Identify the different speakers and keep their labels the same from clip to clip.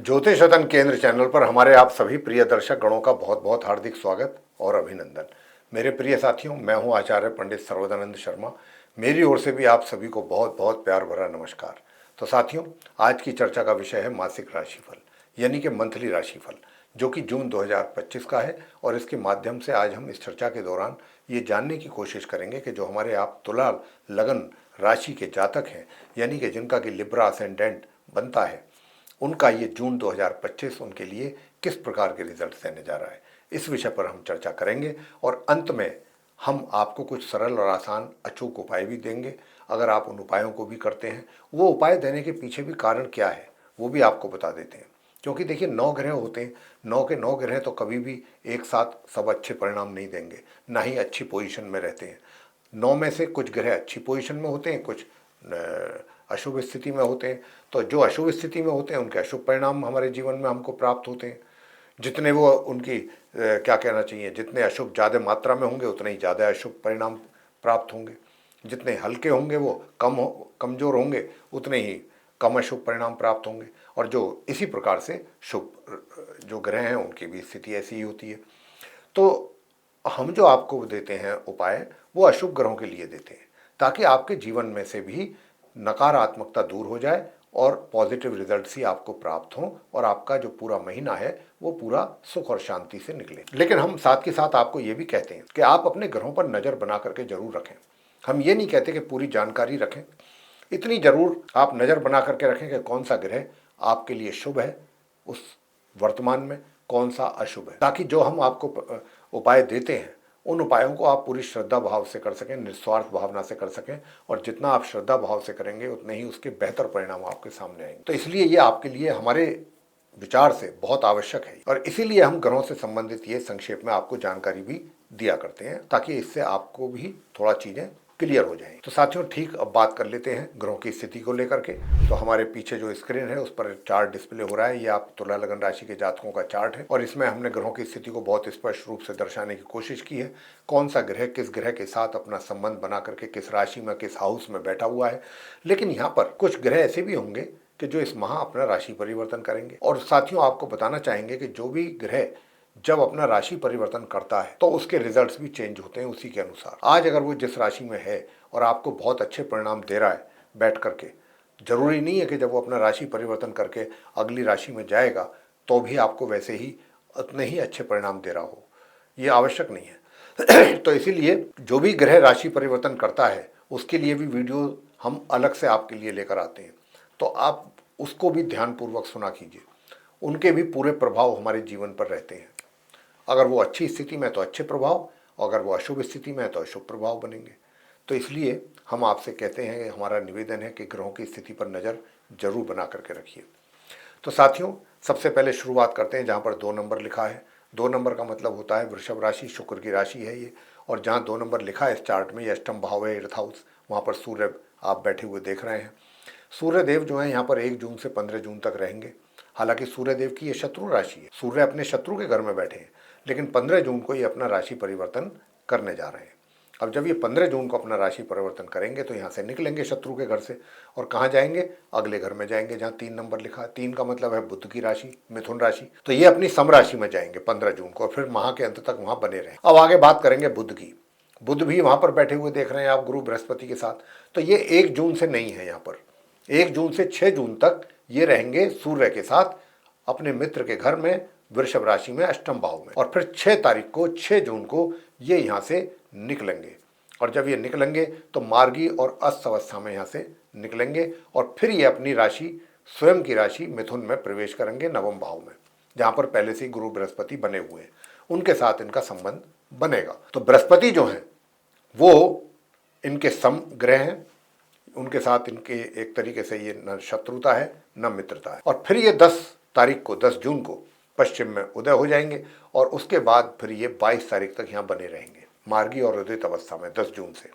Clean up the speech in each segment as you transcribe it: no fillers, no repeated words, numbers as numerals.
Speaker 1: ज्योतिष रतन केंद्र चैनल पर हमारे आप सभी प्रिय दर्शक गणों का बहुत बहुत हार्दिक स्वागत और अभिनंदन। मेरे प्रिय साथियों, मैं हूं आचार्य पंडित सर्वदानंद शर्मा। मेरी ओर से भी आप सभी को बहुत बहुत प्यार भरा नमस्कार। तो साथियों, आज की चर्चा का विषय है मासिक राशिफल, यानी कि मंथली राशिफल, जो कि जून 2025 का है। और इसके माध्यम से आज हम इस चर्चा के दौरान ये जानने की कोशिश करेंगे कि जो हमारे आप तुला लगन राशि के जातक हैं, यानी कि जिनका कि लिब्रा असेंडेंट बनता है, उनका ये जून 2025 उनके लिए किस प्रकार के रिजल्ट देने जा रहा है, इस विषय पर हम चर्चा करेंगे। और अंत में हम आपको कुछ सरल और आसान अचूक उपाय भी देंगे। अगर आप उन उपायों को भी करते हैं, वो उपाय देने के पीछे भी कारण क्या है वो भी आपको बता देते हैं। क्योंकि देखिए, 9 ग्रह होते हैं, 9 के 9 ग्रह तो कभी भी एक साथ सब अच्छे परिणाम नहीं देंगे, ना ही अच्छी पोजीशन में रहते हैं। 9 में से कुछ ग्रह अच्छी पोजीशन में होते हैं, कुछ अशुभ स्थिति में होते हैं। तो जो अशुभ स्थिति में होते हैं उनके अशुभ परिणाम हमारे जीवन में हमको प्राप्त होते हैं। जितने वो उनकी क्या कहना चाहिए, जितने अशुभ ज़्यादा मात्रा में होंगे उतने ही ज़्यादा अशुभ परिणाम प्राप्त होंगे। जितने हल्के होंगे वो कमज़ोर होंगे, उतने ही कम अशुभ परिणाम प्राप्त होंगे। और जो इसी प्रकार से शुभ जो ग्रह हैं उनकी भी स्थिति ऐसी ही होती है। तो हम जो आपको देते हैं उपाय, वो अशुभ ग्रहों के लिए देते हैं, ताकि आपके जीवन में से भी नकारात्मकता दूर हो जाए और पॉजिटिव रिजल्ट्स ही आपको प्राप्त हों, और आपका जो पूरा महीना है वो पूरा सुख और शांति से निकले। लेकिन हम साथ के साथ आपको ये भी कहते हैं कि आप अपने ग्रहों पर नज़र बना करके जरूर रखें। हम ये नहीं कहते कि पूरी जानकारी रखें, इतनी जरूर आप नज़र बना करके रखें कि कौन सा ग्रह आपके लिए शुभ है उस वर्तमान में, कौन सा अशुभ है, ताकि जो हम आपको उपाय देते हैं उन उपायों को आप पूरी श्रद्धा भाव से कर सकें, निस्वार्थ भावना से कर सकें। और जितना आप श्रद्धा भाव से करेंगे उतने ही उसके बेहतर परिणाम आपके सामने आएंगे। तो इसलिए ये आपके लिए हमारे विचार से बहुत आवश्यक है, और इसीलिए हम ग्रहों से संबंधित ये संक्षेप में आपको जानकारी भी दिया करते हैं, ताकि इससे आपको भी थोड़ा चीज़ें क्लियर हो जाएं। तो साथियों, ठीक, अब बात कर लेते हैं ग्रहों की स्थिति को लेकर के। तो हमारे पीछे जो स्क्रीन है उस पर चार्ट डिस्प्ले हो रहा है, ये आप तुला लगन राशि के जातकों का चार्ट है, और इसमें हमने ग्रहों की स्थिति को बहुत स्पष्ट रूप से दर्शाने की कोशिश की है। कौन सा ग्रह किस ग्रह के साथ अपना संबंध बना करके किस राशि में, किस हाउस में बैठा हुआ है। लेकिन यहाँ पर कुछ ग्रह ऐसे भी होंगे कि जो इस माह अपना राशि परिवर्तन करेंगे। और साथियों, आपको बताना चाहेंगे कि जो भी ग्रह जब अपना राशि परिवर्तन करता है तो उसके रिजल्ट्स भी चेंज होते हैं उसी के अनुसार। आज अगर वो जिस राशि में है और आपको बहुत अच्छे परिणाम दे रहा है बैठ करके, जरूरी नहीं है कि जब वो अपना राशि परिवर्तन करके अगली राशि में जाएगा तो भी आपको वैसे ही उतने ही अच्छे परिणाम दे रहा हो, ये आवश्यक नहीं है। तो इसीलिए जो भी ग्रह राशि परिवर्तन करता है उसके लिए भी वीडियो हम अलग से आपके लिए लेकर आते हैं, तो आप उसको भी ध्यानपूर्वक सुना कीजिए। उनके भी पूरे प्रभाव हमारे जीवन पर रहते हैं। अगर वो अच्छी स्थिति में तो अच्छे प्रभाव, अगर वो अशुभ स्थिति में तो अशुभ प्रभाव बनेंगे। तो इसलिए हम आपसे कहते हैं, हमारा निवेदन है कि ग्रहों की स्थिति पर नज़र जरूर बना करके रखिए। तो साथियों, सबसे पहले शुरुआत करते हैं जहाँ पर 2 नंबर लिखा है। 2 नंबर का मतलब होता है वृषभ राशि, शुक्र की राशि है ये। और जहाँ 2 नंबर लिखा है इस चार्ट में, ये अष्टम भाव है, एर्थ हाउस, वहाँ पर सूर्य आप बैठे हुए देख रहे हैं। सूर्य देव जो है यहाँ पर 1 जून से 15 जून तक रहेंगे। हालांकि सूर्य देव की ये शत्रु राशि है, सूर्य अपने शत्रु के घर में बैठे हैं, लेकिन 15 जून को ये अपना राशि परिवर्तन करने जा रहे हैं। अब जब ये 15 जून को अपना राशि परिवर्तन करेंगे तो यहाँ से निकलेंगे शत्रु के घर से, और कहाँ जाएंगे, अगले घर में जाएंगे जहाँ 3 नंबर लिखा है। 3 का मतलब है बुध की राशि, मिथुन राशि। तो ये अपनी सम राशि में जाएंगे 15 जून को, और फिर माह के अंत तक वहाँ बने रहें। अब आगे बात करेंगे बुध की। बुध भी वहाँ पर बैठे हुए देख रहे हैं आप, गुरु बृहस्पति के साथ। तो ये 1 जून से नहीं है, यहाँ पर 1 जून से 6 जून तक ये रहेंगे सूर्य के साथ अपने मित्र के घर में, वृषभ राशि में, अष्टम भाव में। और फिर 6 तारीख को, 6 जून को ये यहाँ से निकलेंगे। और जब ये निकलेंगे तो मार्गी और अस्त अवस्था में यहाँ से निकलेंगे, और फिर ये अपनी राशि, स्वयं की राशि मिथुन में प्रवेश करेंगे, नवम भाव में, जहाँ पर पहले से ही गुरु बृहस्पति बने हुए हैं, उनके साथ इनका संबंध बनेगा। तो बृहस्पति जो हैं वो इनके सम ग्रह हैं, उनके साथ इनके एक तरीके से ये न शत्रुता है न मित्रता है। और फिर ये 10 तारीख को, 10 जून को पश्चिम में उदय हो जाएंगे, और उसके बाद फिर ये 22 तारीख तक यहाँ बने रहेंगे मार्गी और उदित अवस्था में। 10 जून से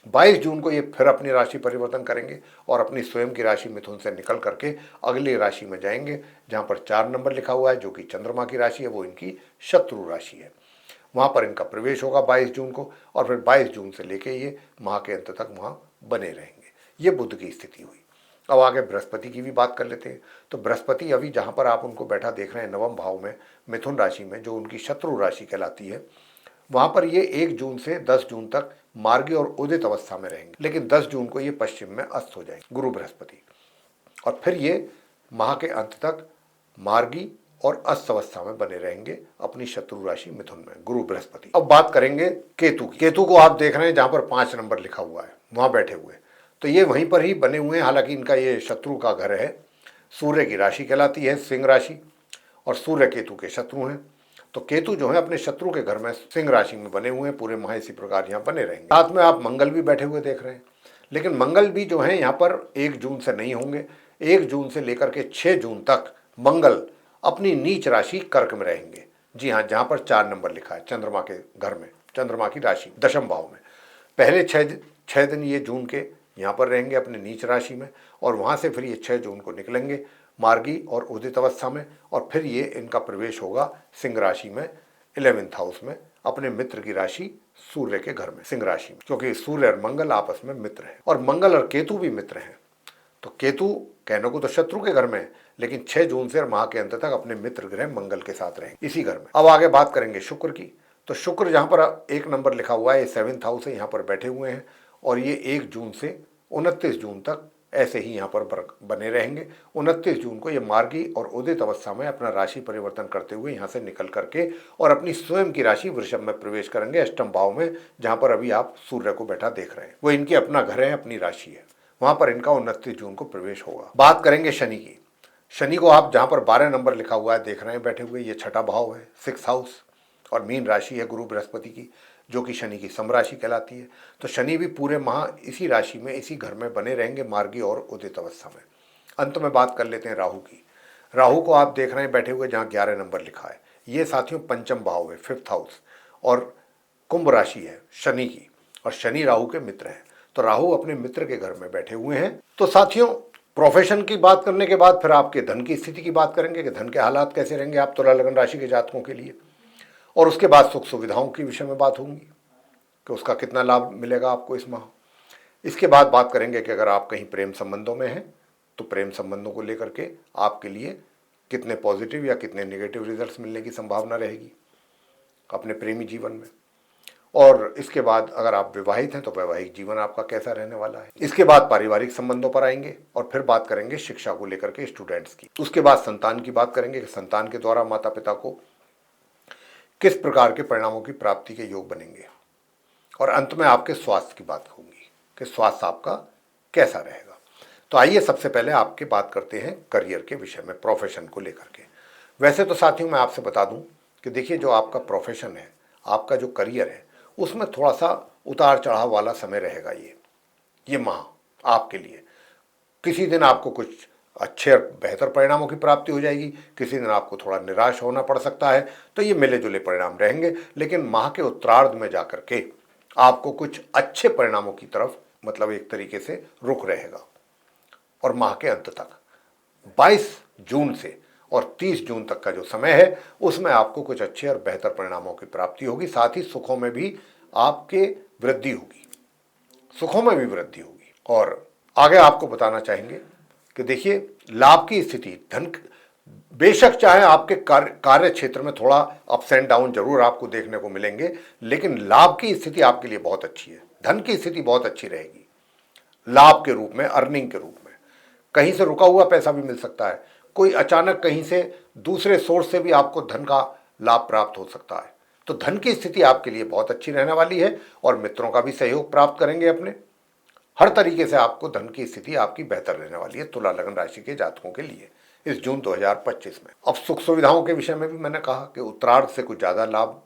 Speaker 1: 22 जून को ये फिर अपनी राशि परिवर्तन करेंगे और अपनी स्वयं की राशि मिथुन से निकल करके अगली राशि में जाएंगे जहाँ पर 4 नंबर लिखा हुआ है, जो कि चंद्रमा की राशि है, वो इनकी शत्रु राशि है। वहाँ पर इनका प्रवेश होगा 22 जून को, और फिर 22 जून से लेके ये माह के अंत तक वहाँ बने रहेंगे। ये बुध की स्थिति हुई। अब आगे बृहस्पति की भी बात कर लेते हैं। तो बृहस्पति अभी जहाँ पर आप उनको बैठा देख रहे हैं नवम भाव में, मिथुन राशि में, जो उनकी शत्रु राशि कहलाती है, वहाँ पर ये 1 जून से 10 जून तक मार्गी और उदित अवस्था में रहेंगे, लेकिन 10 जून को ये पश्चिम में अस्त हो जाएंगे गुरु बृहस्पति, और फिर ये माह के अंत तक मार्गी और अस्त अवस्था में बने रहेंगे अपनी शत्रु राशि मिथुन में, गुरु बृहस्पति। अब बात करेंगे केतु की। केतु को आप देख रहे हैं जहां पर 5 नंबर लिखा हुआ है, वहां बैठे हुए, तो ये वहीं पर ही बने हुए हैं। हालांकि इनका ये शत्रु का घर है, सूर्य की राशि कहलाती है सिंह राशि, और सूर्य केतु के शत्रु हैं। तो केतु जो है अपने शत्रु के घर में सिंह राशि में बने हुए हैं, पूरे माह इसी प्रकार यहाँ बने रहेंगे। साथ में आप मंगल भी बैठे हुए देख रहे हैं, लेकिन मंगल भी जो है यहाँ पर 1 जून से नहीं होंगे। 1 जून से लेकर के 6 जून तक मंगल अपनी नीच राशि कर्क में रहेंगे। जी हाँ, जहाँ पर 4 नंबर लिखा है चंद्रमा के घर में, चंद्रमा की राशि दशम भाव में। पहले 6 दिन ये जून के यहाँ पर रहेंगे अपने नीच राशि में, और वहाँ से फिर ये 6 जून को निकलेंगे मार्गी और उदित अवस्था में, और फिर ये इनका प्रवेश होगा सिंह राशि में 11th हाउस में, अपने मित्र की राशि सूर्य के घर में, सिंह राशि में, क्योंकि सूर्य और मंगल आपस में मित्र हैं, और मंगल और केतु भी मित्र हैं। तो केतु कहने को तो शत्रु के घर में है, लेकिन 6 जून से और माह के अंत तक अपने मित्र ग्रह मंगल के साथ रहेंगे इसी घर में। अब आगे बात करेंगे शुक्र की। तो शुक्र जहाँ पर 1 नंबर लिखा हुआ है, ये 7th हाउस है, यहाँ पर बैठे हुए हैं, और ये 1 जून से 29 जून तक ऐसे ही यहाँ पर बने रहेंगे। 29 जून को ये मार्गी और उदित अवस्था में अपना राशि परिवर्तन करते हुए यहाँ से निकल करके और अपनी स्वयं की राशि वृषभ में प्रवेश करेंगे, अष्टम भाव में, जहाँ पर अभी आप सूर्य को बैठा देख रहे हैं। वो इनकी अपना घर है, अपनी राशि है, वहाँ पर इनका 29 जून को प्रवेश होगा। बात करेंगे शनि की। शनि को आप जहाँ पर 12 नंबर लिखा हुआ है देख रहे हैं बैठे हुए, ये 6ठा भाव है, 6th हाउस, और मीन राशि है गुरु बृहस्पति की, जो कि शनि की समराशि कहलाती है। तो शनि भी पूरे माह इसी राशि में, इसी घर में बने रहेंगे मार्गी और उदित अवस्था में। अंत में बात कर लेते हैं राहु की। राहु को आप देख रहे हैं बैठे हुए जहाँ 11 नंबर लिखा है, ये साथियों पंचम भाव है, 5th हाउस, और कुंभ राशि है शनि की, और शनि राहु के मित्र हैं। तो राहु अपने मित्र के घर में बैठे हुए हैं। तो साथियों, प्रोफेशन की बात करने के बाद फिर आपके धन की स्थिति की बात करेंगे कि धन के हालात कैसे रहेंगे आप तुला लगन राशि के जातकों के लिए, और उसके बाद सुख सुविधाओं के विषय में बात होगी कि उसका कितना लाभ मिलेगा आपको इस माह। इसके बाद बात करेंगे कि अगर आप कहीं प्रेम संबंधों में हैं तो प्रेम संबंधों को लेकर के आपके लिए कितने पॉजिटिव या कितने नेगेटिव रिजल्ट्स मिलने की संभावना रहेगी अपने प्रेमी जीवन में। और इसके बाद अगर आप विवाहित हैं तो वैवाहिक जीवन आपका कैसा रहने वाला है। इसके बाद पारिवारिक संबंधों पर आएंगे, और फिर बात करेंगे शिक्षा को लेकर के स्टूडेंट्स की। उसके बाद संतान की बात करेंगे कि संतान के द्वारा माता पिता को किस प्रकार के परिणामों की प्राप्ति के योग बनेंगे, और अंत में आपके स्वास्थ्य की बात होगी कि स्वास्थ्य आपका कैसा रहेगा। तो आइए सबसे पहले आपके बात करते हैं करियर के विषय में, प्रोफेशन को लेकर के। वैसे तो साथियों मैं आपसे बता दूं कि देखिए, जो आपका प्रोफेशन है, आपका जो करियर है, उसमें थोड़ा सा उतार चढ़ाव वाला समय रहेगा ये माह आपके लिए। किसी दिन आपको कुछ अच्छे और बेहतर परिणामों की प्राप्ति हो जाएगी, किसी दिन आपको थोड़ा निराश होना पड़ सकता है। तो ये मिले जुले परिणाम रहेंगे, लेकिन माह के उत्तरार्ध में जाकर के आपको कुछ अच्छे परिणामों की तरफ, मतलब एक तरीके से रुख रहेगा। और माह के अंत तक 22 जून से और 30 जून तक का जो समय है, उसमें आपको कुछ अच्छे और बेहतर परिणामों की प्राप्ति होगी। साथ ही सुखों में भी आपके वृद्धि होगी, सुखों में भी वृद्धि होगी। और आगे आपको बताना चाहेंगे कि देखिए, लाभ की स्थिति, धन बेशक चाहे आपके कार्य क्षेत्र में थोड़ा अप्स एंड डाउन जरूर आपको देखने को मिलेंगे, लेकिन लाभ की स्थिति आपके लिए बहुत अच्छी है। धन की स्थिति बहुत अच्छी रहेगी, लाभ के रूप में, अर्निंग के रूप में। कहीं से रुका हुआ पैसा भी मिल सकता है, कोई अचानक कहीं से दूसरे सोर्स से भी आपको धन का लाभ प्राप्त हो सकता है। तो धन की स्थिति आपके लिए बहुत अच्छी रहने वाली है, और मित्रों का भी सहयोग प्राप्त करेंगे अपने। हर तरीके से आपको धन की स्थिति आपकी बेहतर रहने वाली है तुला लगन राशि के जातकों के लिए इस जून 2025 में। अब सुख सुविधाओं के विषय में भी मैंने कहा कि उत्तरार्ध से कुछ ज़्यादा लाभ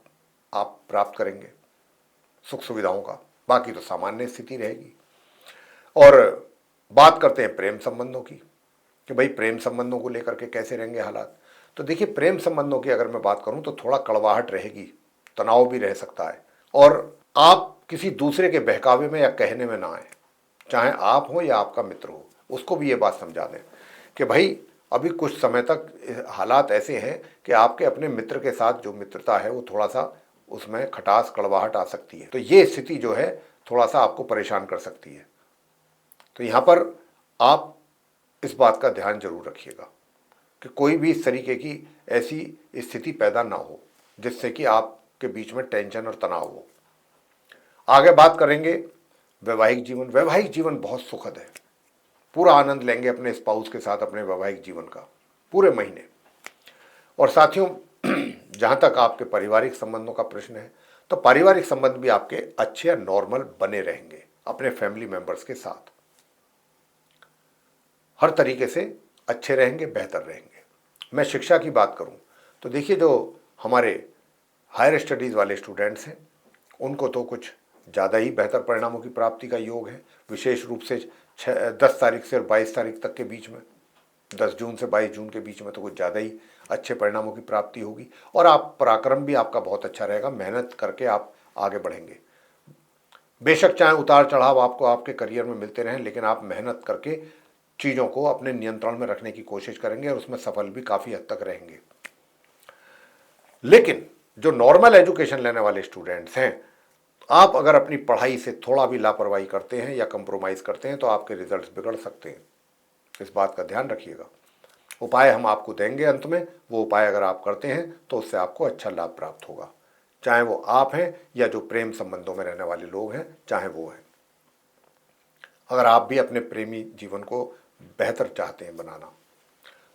Speaker 1: आप प्राप्त करेंगे सुख सुविधाओं का, बाकी तो सामान्य स्थिति रहेगी। और बात करते हैं प्रेम संबंधों की कि भाई प्रेम संबंधों को लेकर के कैसे रहेंगे हालात। तो देखिए, प्रेम संबंधों की अगर मैं बात करूं तो थोड़ा कड़वाहट रहेगी, तनाव भी रह सकता है, और आप किसी दूसरे के बहकावे में या कहने में ना आए, चाहे आप हो या आपका मित्र हो, उसको भी ये बात समझा दें कि भाई अभी कुछ समय तक हालात ऐसे हैं कि आपके अपने मित्र के साथ जो मित्रता है वो थोड़ा सा उसमें खटास कड़वाहट आ सकती है। तो ये स्थिति जो है थोड़ा सा आपको परेशान कर सकती है। तो यहाँ पर आप इस बात का ध्यान जरूर रखिएगा कि कोई भी इस तरीके की ऐसी स्थिति पैदा ना हो जिससे कि आपके बीच में टेंशन और तनाव हो। आगे बात करेंगे वैवाहिक जीवन। वैवाहिक जीवन बहुत सुखद है, पूरा आनंद लेंगे अपने स्पाउस के साथ अपने वैवाहिक जीवन का पूरे महीने। और साथियों, जहां तक आपके पारिवारिक संबंधों का प्रश्न है तो पारिवारिक संबंध भी आपके अच्छे या नॉर्मल बने रहेंगे अपने फैमिली मेंबर्स के साथ, हर तरीके से अच्छे रहेंगे, बेहतर रहेंगे। मैं शिक्षा की बात करूं तो देखिए, जो हमारे हायर स्टडीज़ वाले स्टूडेंट्स हैं उनको तो कुछ ज़्यादा ही बेहतर परिणामों की प्राप्ति का योग है। विशेष रूप से 10 तारीख से और 22 तारीख तक के बीच में, 10 जून से 22 जून के बीच में तो कुछ ज़्यादा ही अच्छे परिणामों की प्राप्ति होगी। और आप पराक्रम भी आपका बहुत अच्छा रहेगा, मेहनत करके आप आगे बढ़ेंगे। बेशक चाहे उतार चढ़ाव आपको आपके करियर में मिलते रहें, लेकिन आप मेहनत करके चीज़ों को अपने नियंत्रण में रखने की कोशिश करेंगे और उसमें सफल भी काफ़ी हद तक रहेंगे। लेकिन जो नॉर्मल एजुकेशन लेने वाले स्टूडेंट्स हैं, आप अगर अपनी पढ़ाई से थोड़ा भी लापरवाही करते हैं या कंप्रोमाइज़ करते हैं तो आपके रिजल्ट्स बिगड़ सकते हैं। इस बात का ध्यान रखिएगा। उपाय हम आपको देंगे अंत में, वो उपाय अगर आप करते हैं तो उससे आपको अच्छा लाभ प्राप्त होगा, चाहे वो आप हैं या जो प्रेम संबंधों में रहने वाले लोग हैं, चाहे वो हैं। अगर आप भी अपने प्रेमी जीवन को बेहतर चाहते हैं बनाना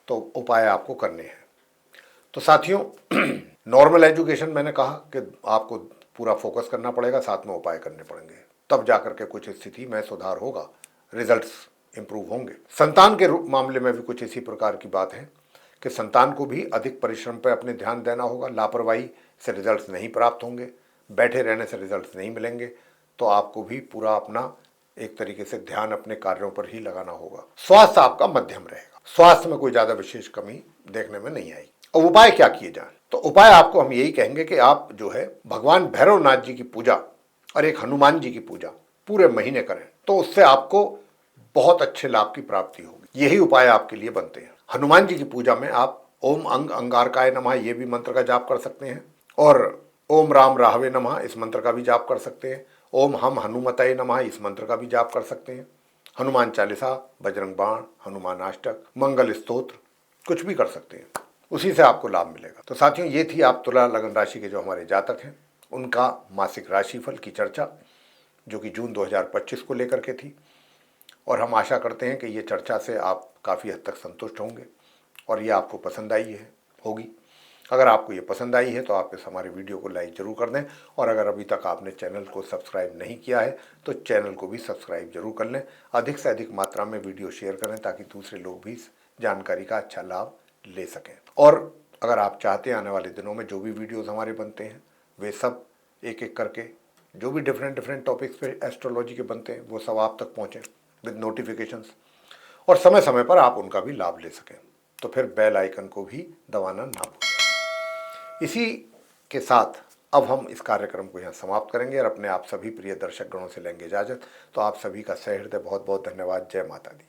Speaker 1: तो उपाय आपको करने हैं। तो साथियों, नॉर्मल एजुकेशन मैंने कहा कि आपको पूरा फोकस करना पड़ेगा, साथ में उपाय करने पड़ेंगे, तब जाकर के कुछ स्थिति में सुधार होगा, रिजल्ट्स इंप्रूव होंगे। संतान के रूप मामले में भी कुछ इसी प्रकार की बात है कि संतान को भी अधिक परिश्रम पर अपने ध्यान देना होगा। लापरवाही से रिजल्ट्स नहीं प्राप्त होंगे, बैठे रहने से रिजल्ट्स नहीं मिलेंगे, तो आपको भी पूरा अपना एक तरीके से ध्यान अपने कार्यों पर ही लगाना होगा। स्वास्थ्य आपका मध्यम रहेगा, स्वास्थ्य में कोई ज़्यादा विशेष कमी देखने में नहीं आएगी। और उपाय क्या किए जाए, तो उपाय आपको हम यही कहेंगे कि आप जो है भगवान भैरवनाथ जी की पूजा और एक हनुमान जी की पूजा पूरे महीने करें, तो उससे आपको बहुत अच्छे लाभ की प्राप्ति होगी। यही उपाय आपके लिए बनते हैं। हनुमान जी की पूजा में आप ओम अंग अंगारकाय नमः ये भी मंत्र का जाप कर सकते हैं, और ओम राम राहवे नमः इस मंत्र का भी जाप कर सकते हैं। ओम हम हनुमतये नमः इस मंत्र का भी जाप कर सकते हैं। हनुमान चालीसा, बजरंग बाण, हनुमान अष्टक, मंगल स्तोत्र, कुछ भी कर सकते हैं, उसी से आपको लाभ मिलेगा। तो साथियों, ये थी आप तुला लगन राशि के जो हमारे जातक हैं उनका मासिक राशिफल की चर्चा, जो कि जून 2025 को लेकर के थी। और हम आशा करते हैं कि ये चर्चा से आप काफ़ी हद तक संतुष्ट होंगे और ये आपको पसंद आई होगी। अगर आपको ये पसंद आई है तो आप इस हमारे वीडियो को लाइक ज़रूर कर दें, और अगर अभी तक आपने चैनल को सब्सक्राइब नहीं किया है तो चैनल को भी सब्सक्राइब जरूर कर लें। अधिक से अधिक मात्रा में वीडियो शेयर करें ताकि दूसरे लोग भी इस जानकारी का अच्छा लाभ ले सकें। और अगर आप चाहते हैं आने वाले दिनों में जो भी वीडियोज़ हमारे बनते हैं वे सब एक एक करके जो भी डिफरेंट टॉपिक्स पे एस्ट्रोलॉजी के बनते हैं वो सब आप तक पहुँचें विद नोटिफिकेशंस, और समय समय पर आप उनका भी लाभ ले सकें, तो फिर बेल आइकन को भी दबाना ना भूलें। इसी के साथ अब हम इस कार्यक्रम को यहाँ समाप्त करेंगे और अपने आप सभी प्रिय दर्शक गणों से लेंगे इजाज़त। तो आप सभी का सहृदय बहुत बहुत धन्यवाद। जय माता दी।